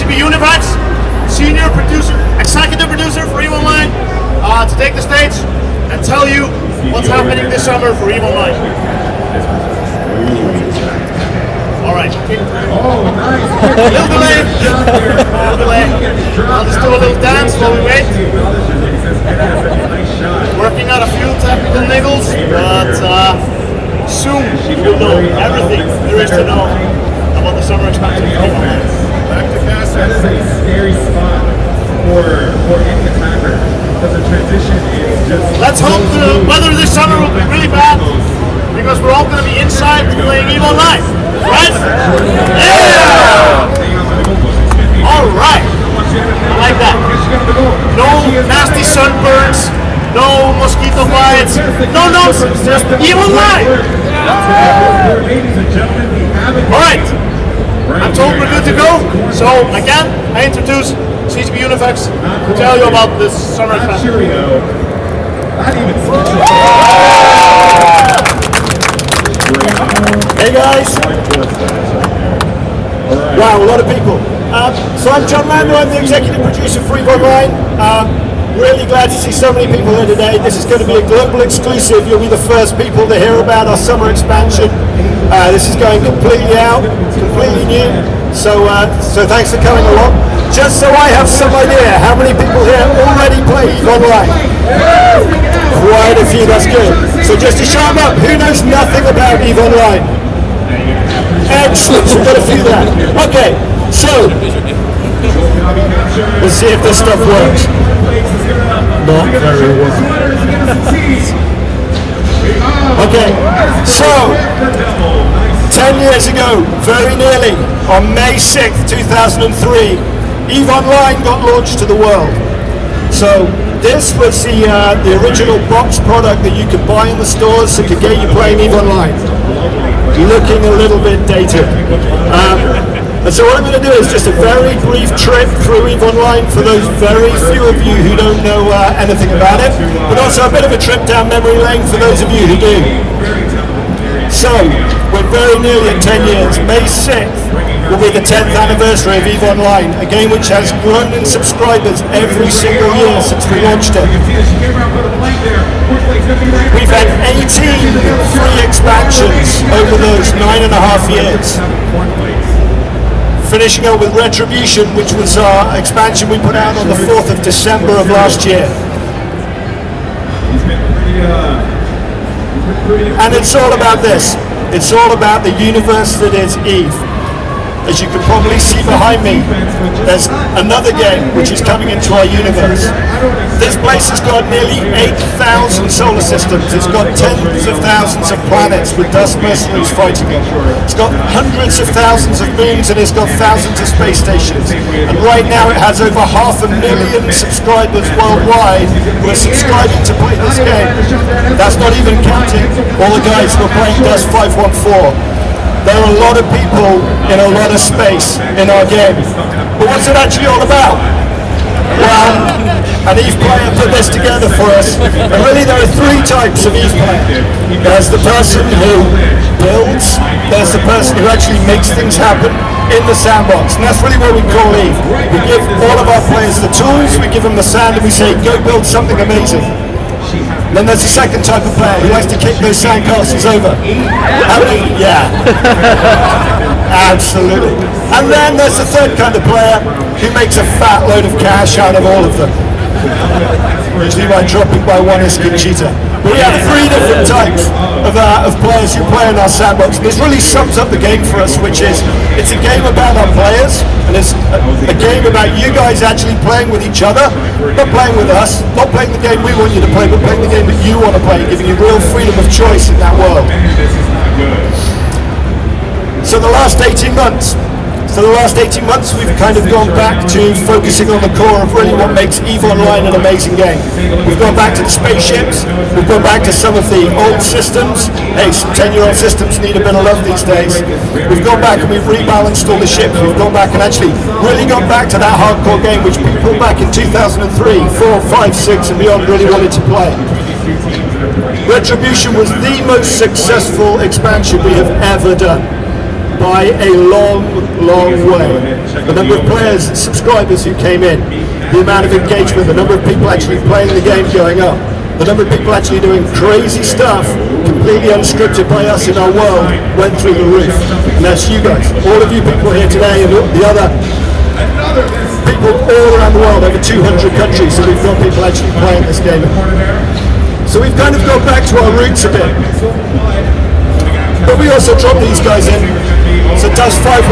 CGB Univax, senior producer, executive producer for EVE Online, to take the stage and tell you what's happening this summer for EVE Online. All right. A little delay. I'll just do a little dance while we wait. Working out a few technical niggles, but soon you'll know everything there is to know about the summer expansion. Back to Pax, that is a scary spot for any attacker because the transition is just. Let's hope the weather this summer will be really bad because we're all going to be inside playing EVE Online, right? Yeah! All right. I like that. No nasty sunburns, no mosquito bites, no nonsense, just EVE Online. All right. I'm told we're good to go. So again, I introduce CGB Univax to tell you about this summer expansion. Hey guys! Wow, a lot of people. So I'm John Lando, I'm the executive producer for EVE Online. Really glad to see so many people here today. This is going to be a global exclusive. You'll be the first people to hear about our summer expansion. This is going completely out, completely new. So thanks for coming along. Just so I have some idea, how many people here already play EVE Online? Quite a few, that's good. So just to show them up, who knows nothing about EVE Online? Excellent, we've got a few there. Okay, so let's see if this stuff works. Not very well. Okay, so 10 years ago, very nearly, on May 6th, 2003, EVE Online got launched to the world. So this was the original box product that you could buy in the stores that could get you playing EVE Online. Looking a little bit dated. And so what I'm going to do is just a very brief trip through EVE Online for those very few of you who don't know anything about it, but also a bit of a trip down memory lane for those of you who do. So, we're very nearly at 10 years. May 6th will be the 10th anniversary of EVE Online, a game which has grown in subscribers every single year since we launched it. We've had 18 free expansions over those 9.5 years. Finishing up with Retribution, which was our expansion we put out on the 4th of December of last year. And it's all about this. It's all about the universe that is EVE. As you can probably see behind me, there's another game which is coming into our universe. This place has got nearly 8,000 solar systems. It's got tens of thousands of planets with dust mercenaries fighting them. It's got hundreds of thousands of moons and it's got thousands of space stations. And right now it has over 500,000 subscribers worldwide who are subscribing to play this game. That's not even counting all the guys who are playing Dust 514. There are a lot of people in a lot of space in our game. But what's it actually all about? Well, an EVE player put this together for us. And really there are three types of EVE player. There's the person who builds, there's the person who actually makes things happen in the sandbox. And that's really what we call EVE. We give all of our players the tools, we give them the sand, and we say, go build something amazing. Then there's a second type of player who likes to kick those sandcastles over. Yeah. Absolutely. And then there's the third kind of player who makes a fat load of cash out of all of them. Usually by dropping by one Iskin cheetah. But we have three different types of players who play in our sandbox. And this really sums up the game for us, which is, it's a game about our players, and it's a game about you guys actually playing with each other, not playing with us, not playing the game we want you to play, but playing the game that you want to play, giving you real freedom of choice in that world. So the last 18 months, we've kind of gone back to focusing on the core of really what makes EVE Online an amazing game. We've gone back to the spaceships, we've gone back to some of the old systems. Hey, some 10-year-old systems need a bit of love these days. We've gone back and we've rebalanced all the ships. We've gone back and actually really gone back to that hardcore game which people back in 2003, 4, 5, 6 and beyond really wanted to play. Retribution was the most successful expansion we have ever done. by a long, long way. The number of players, subscribers who came in, the amount of engagement, the number of people actually playing the game going up, the number of people actually doing crazy stuff, completely unscripted by us in our world, went through the roof. And that's you guys, all of you people here today, and the other people all around the world, over 200 countries, so we've got people actually playing this game. So we've kind of gone back to our roots a bit. But we also dropped these guys in. So Dust 514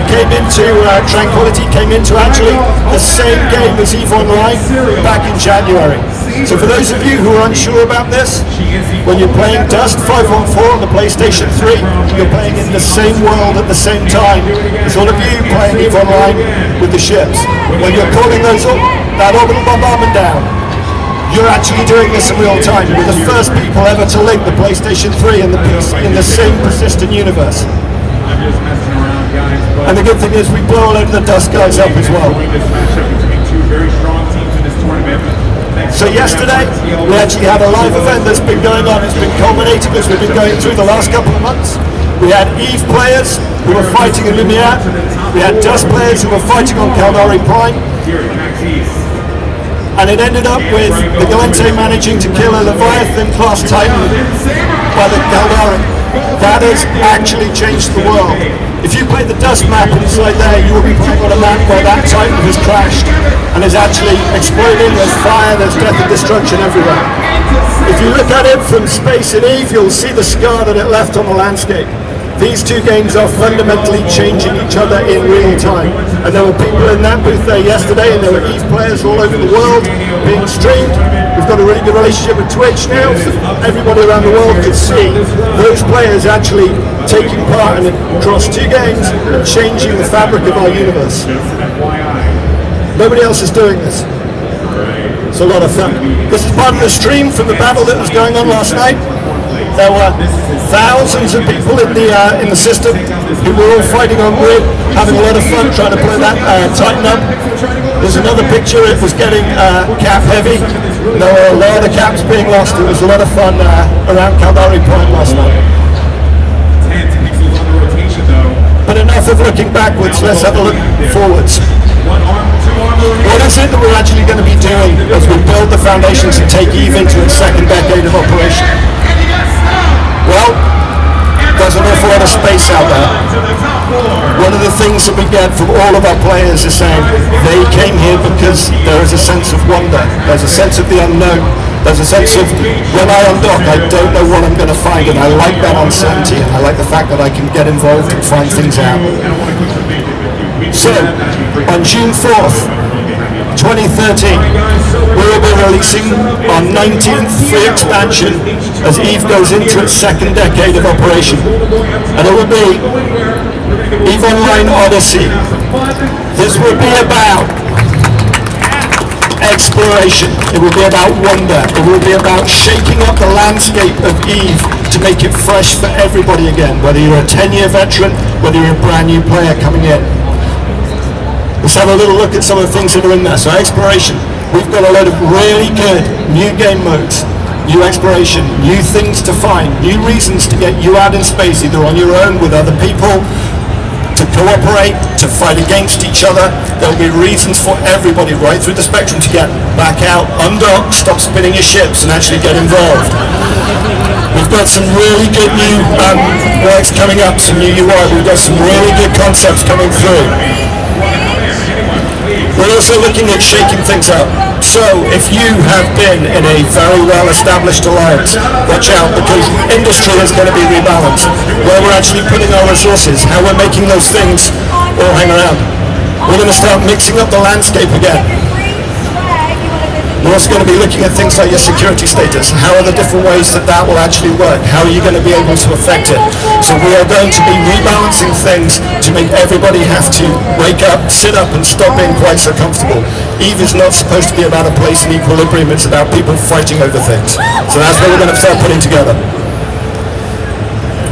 came into Tranquility, came into actually the same game as EVE Online back in January. So for those of you who are unsure about this, when you're playing Dust 514 on the PlayStation 3, you're playing in the same world at the same time as all of you playing EVE Online with the ships. When you're calling that orbital bombardment down, you're actually doing this in real time. You're the first people ever to link the PlayStation 3 and the PC in the same persistent universe. And the good thing is we blow a load of the Dust guys up as well. So yesterday, we actually had a live event that's been going on. It's been culminating as we've been going through the last couple of months. We had EVE players who were fighting in Lumiere. We had Dust players who were fighting on Caldari Prime. And it ended up with the Galente managing to kill a Leviathan-class Titan by the Caldari. That has actually changed the world. If you play the Dust map inside there, you will be playing on a map where that Titan has crashed and is actually exploding. There's fire, there's death and destruction everywhere. If you look at it from space in EVE, you'll see the scar that it left on the landscape. These two games are fundamentally changing each other in real time. And there were people in that booth there yesterday, and there were EVE players all over the world being streamed. We've got a really good relationship with Twitch now, so everybody around the world could see those players actually taking part in across two games and changing the fabric of our universe. Nobody else is doing this. It's a lot of fun. This is part of the stream from the battle that was going on last night. There were thousands of people in the system who were all fighting on grid, having a lot of fun trying to play that Titan up. There's another picture, it was getting cap heavy. There were a lot of caps being lost. It was a lot of fun around Caldari Point last night. But enough of looking backwards, let's have a look forwards. What is it that we're actually going to be doing as we build the foundations to take EVE into its second decade of operation? Well, there's an awful lot of space out there. One of the things that we get from all of our players is saying they came here because there is a sense of wonder. There's a sense of the unknown. There's a sense of when I undock, I don't know what I'm going to find, and I like that uncertainty, and I like the fact that I can get involved and find things out. So, on June 4th, 2013, we will be releasing our 19th free expansion as EVE goes into its second decade of operation. And it will be EVE Online Odyssey. This will be about exploration. It will be about wonder. It will be about shaking up the landscape of EVE to make it fresh for everybody again, whether you're a 10-year veteran, whether you're a brand new player coming in. Let's have a little look at some of the things that are in there. So exploration, we've got a load of really good new game modes, new exploration, new things to find, new reasons to get you out in space, either on your own, with other people, to cooperate, to fight against each other. There'll be reasons for everybody right through the spectrum to get back out, undock, stop spinning your ships and actually get involved. We've got some really good new works coming up, some new UI, we've got some really good concepts coming through. We're also looking at shaking things up. So if you have been in a very well-established alliance, watch out, because industry is going to be rebalanced. Where we're actually putting our resources, how we're making those things all hang around. We're going to start mixing up the landscape again. We're also going to be looking at things like your security status. How are the different ways that that will actually work? How are you going to be able to affect it? So we are going to be rebalancing things to make everybody have to wake up, sit up and stop being quite so comfortable. EVE is not supposed to be about a place in equilibrium. It's about people fighting over things. So that's what we're going to start putting together.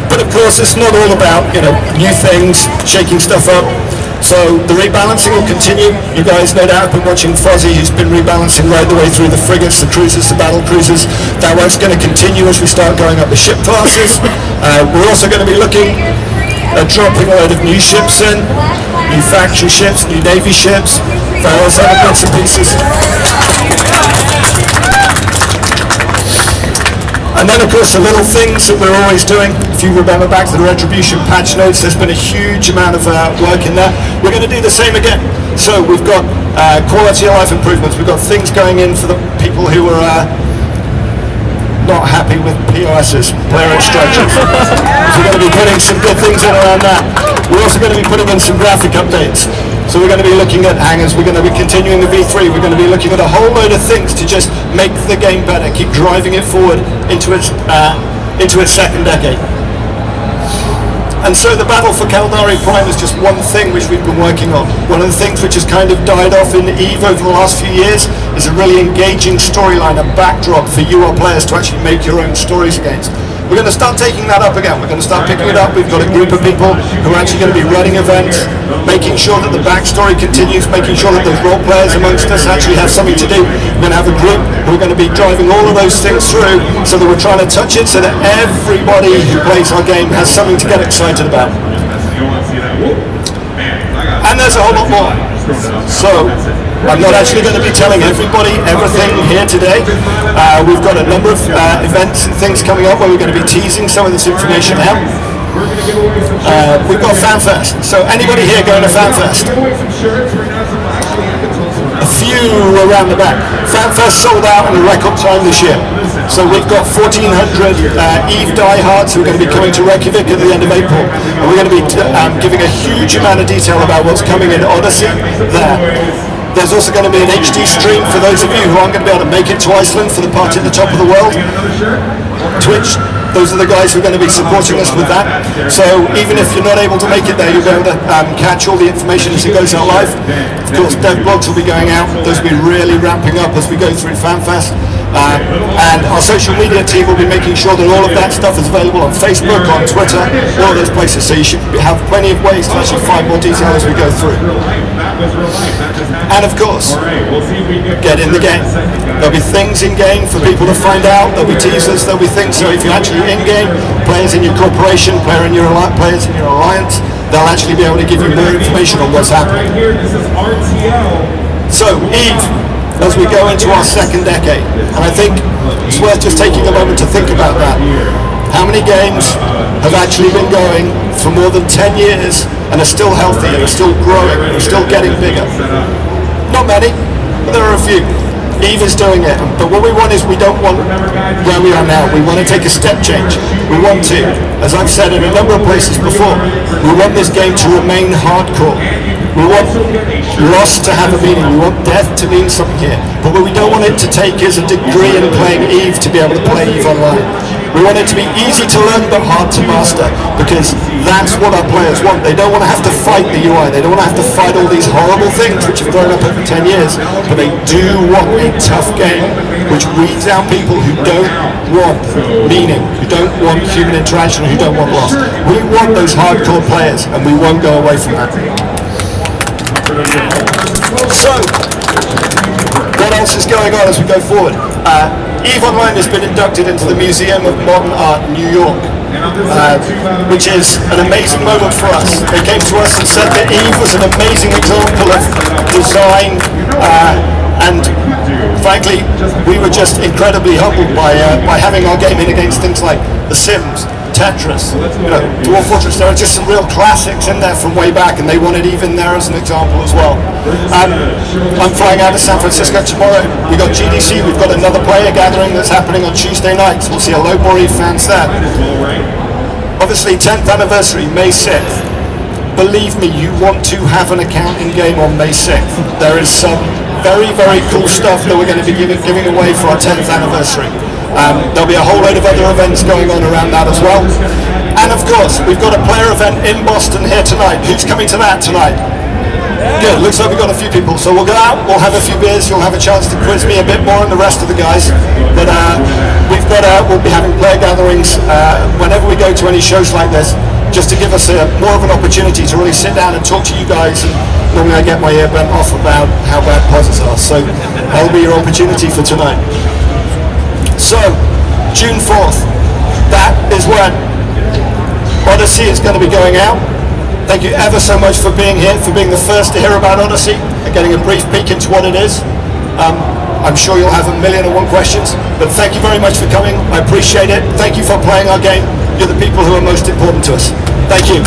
But of course, it's not all about, new things, shaking stuff up. So the rebalancing will continue. You guys no doubt have been watching Fozzie, who's been rebalancing right the way through the frigates, the cruisers, the battle cruisers. That work's going to continue as we start going up the ship classes. We're also going to be looking They're dropping a load of new ships in, new faction ships, new navy ships, various other bits and pieces. And then of course the little things that we're always doing. If you remember back to the Retribution patch notes, there's been a huge amount of work in there. We're going to do the same again. So we've got quality of life improvements, we've got things going in for the people who are not happy with POSs, player instructions. So we're going to be putting some good things in around that. We're also going to be putting in some graphic updates. So we're going to be looking at hangers, we're going to be continuing the V3, we're going to be looking at a whole load of things to just make the game better, keep driving it forward into its second decade. And so the battle for Caldari Prime is just one thing which we've been working on. One of the things which has kind of died off in EVE over the last few years is a really engaging storyline, a backdrop for you, our players, to actually make your own stories against. We're going to start taking that up again. We're going to start picking it up. We've got a group of people who are actually going to be running events, making sure that the backstory continues, making sure that those role players amongst us actually have something to do. We're going to have a group who are going to be driving all of those things through so that we're trying to touch it so that everybody who plays our game has something to get excited about. And there's a whole lot more. So, I'm not actually going to be telling everybody everything here today. We've got a number of events and things coming up where we're going to be teasing some of this information out. We've got FanFest. So anybody here going to FanFest? A few around the back. FanFest sold out in a record time this year. So we've got 1,400 EVE diehards who are going to be coming to Reykjavik at the end of April. And we're going to be giving a huge amount of detail about what's coming in Odyssey there. There's also going to be an HD stream for those of you who aren't going to be able to make it to Iceland for the party at the top of the world. Twitch, those are the guys who are going to be supporting us with that. So even if you're not able to make it there, you'll be able to catch all the information as it goes out live. Of course, dev blogs will be going out. Those will be really ramping up as we go through FanFest. And our social media team will be making sure that all of that stuff is available on Facebook, on Twitter, all of those places. So you should have plenty of ways to actually find more detail as we go through. And of course, get in the game. There'll be things in game for people to find out. There'll be teasers. There'll be things. So if you're actually in game, players in your corporation, players in your alliance, they'll actually be able to give you more information on what's happening. So EVE, as we go into our second decade, and I think it's worth just taking a moment to think about that. How many games have actually been going for more than 10 years and are still healthy and are still growing and are still getting bigger? Not many, but there are a few. EVE is doing it, but what we want is we don't want where we are now. We want to take a step change. We want to, as I've said in a number of places before, we want this game to remain hardcore. We want loss to have a meaning. We want death to mean something here. But what we don't want it to take is a degree in playing EVE to be able to play EVE online. We want it to be easy to learn but hard to master, because that's what our players want. They don't want to have to fight the UI. They don't want to have to fight all these horrible things which have grown up over 10 years. But they do want a tough game which weeds out people who don't want meaning, who don't want human interaction, who don't want loss. We want those hardcore players, and we won't go away from that. So, what else is going on as we go forward? EVE Online has been inducted into the Museum of Modern Art in New York, which is an amazing moment for us. They came to us and said that EVE was an amazing example of design, and frankly, we were just incredibly humbled by having our game in against things like The Sims, Tetris, Dwarf Fortress. There are just some real classics in there from way back, and they wanted EVE in there as an example as well. I'm flying out to San Francisco tomorrow. We've got GDC, we've got another player gathering that's happening on Tuesday nights. We'll see a load more EVE fans there. Obviously, 10th anniversary, May 6th. Believe me, you want to have an account in game on May 6th. There is some very, very cool stuff that we're going to be giving away for our 10th anniversary. There'll be a whole load of other events going on around that as well. And of course, we've got a player event in Boston here tonight. Who's coming to that tonight? Good, looks like we've got a few people. So we'll go out, we'll have a few beers, you'll have a chance to quiz me a bit more and the rest of the guys. But we'll be having player gatherings whenever we go to any shows like this, just to give us more of an opportunity to really sit down and talk to you guys. And normally I get my ear bent off about how bad posits are. So that'll be your opportunity for tonight. So, June 4th, that is when Odyssey is going to be going out. Thank you ever so much for being here, for being the first to hear about Odyssey and getting a brief peek into what it is. I'm sure you'll have 1,000,001 questions, but thank you very much for coming. I appreciate it. Thank you for playing our game. You're the people who are most important to us. Thank you.